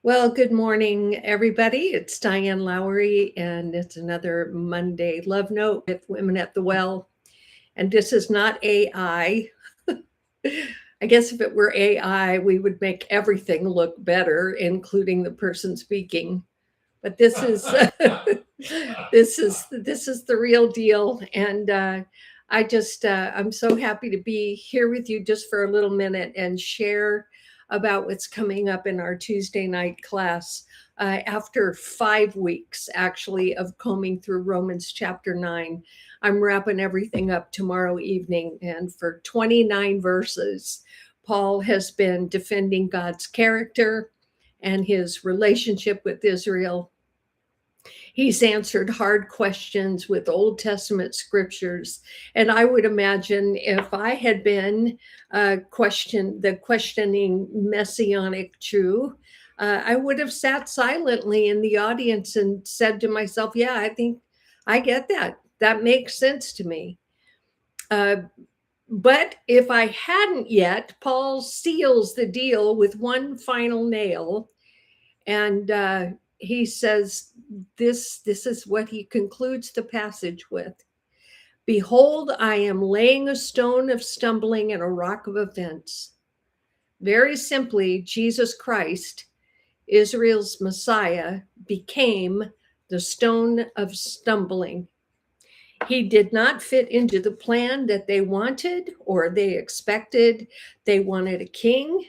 Well, good morning, everybody. It's Diane Lowry, and it's another Monday Love Note with Women at the Well. And this is not AI. I guess if it were AI, we would make everything look better, including the person speaking. But this is this is the real deal, and I'm so happy to be here with you just for a little minute and share about what's coming up in our Tuesday night class. After 5 weeks, actually, of combing through Romans chapter 9, I'm wrapping everything up tomorrow evening. And for 29 verses, Paul has been defending God's character and his relationship with Israel. He's answered hard questions with Old Testament scriptures. And I would imagine if I had been the questioning Messianic Jew, I would have sat silently in the audience and said to myself, yeah, I think I get that. That makes sense to me. But if I hadn't yet, Paul seals the deal with one final nail. And he says, this is what he concludes the passage with. Behold, I am laying a stone of stumbling and a rock of offense. Very simply, Jesus Christ, Israel's Messiah, became the stone of stumbling. He did not fit into the plan that they wanted or they expected. They wanted a king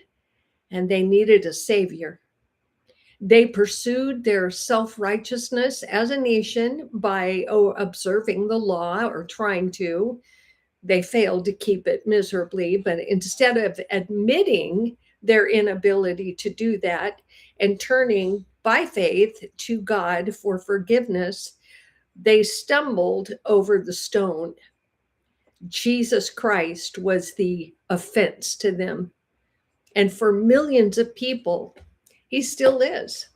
and they needed a savior. They pursued their self-righteousness as a nation by observing the law or trying to. They failed to keep it miserably, but instead of admitting their inability to do that and turning by faith to God for forgiveness, they stumbled over the stone. Jesus Christ was the offense to them. And for millions of people, he still is.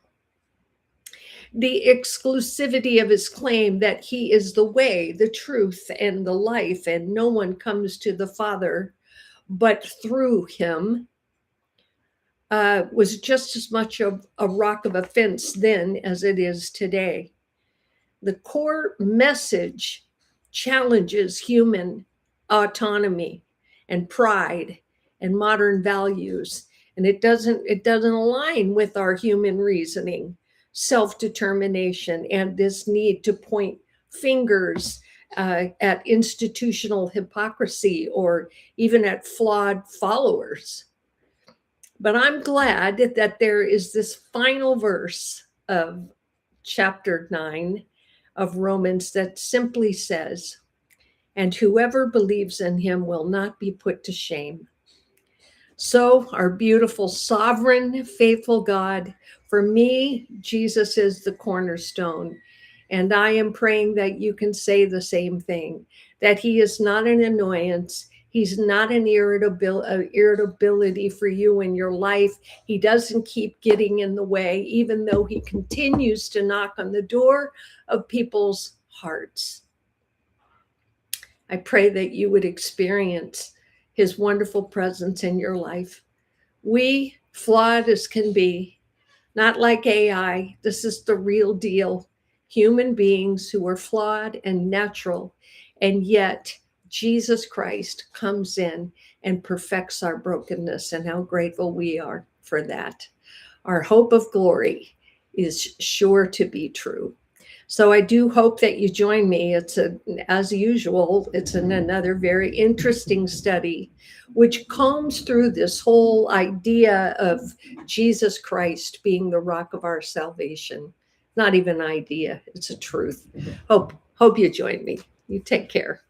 The exclusivity of his claim that he is the way, the truth, and the life, and no one comes to the Father but through him, was just as much of a rock of offense then as it is today. The core message challenges human autonomy and pride and modern values, and it doesn't align with our human reasoning, self-determination, and this need to point fingers at institutional hypocrisy or even at flawed followers. But I'm glad that there is this final verse of chapter 9 of Romans that simply says, and whoever believes in him will not be put to shame. So our beautiful, sovereign, faithful God, for me, Jesus is the cornerstone. And I am praying that you can say the same thing, that he is not an annoyance. He's not an irritability for you in your life. He doesn't keep getting in the way, even though he continues to knock on the door of people's hearts. I pray that you would experience his wonderful presence in your life. We, flawed as can be, not like AI, this is the real deal. Human beings who are flawed and natural, and yet Jesus Christ comes in and perfects our brokenness, and how grateful we are for that. Our hope of glory is sure to be true. So I do hope that you join me. As usual, it's another very interesting study, which combs through this whole idea of Jesus Christ being the rock of our salvation. Not even an idea, it's a truth. Hope you join me. You take care.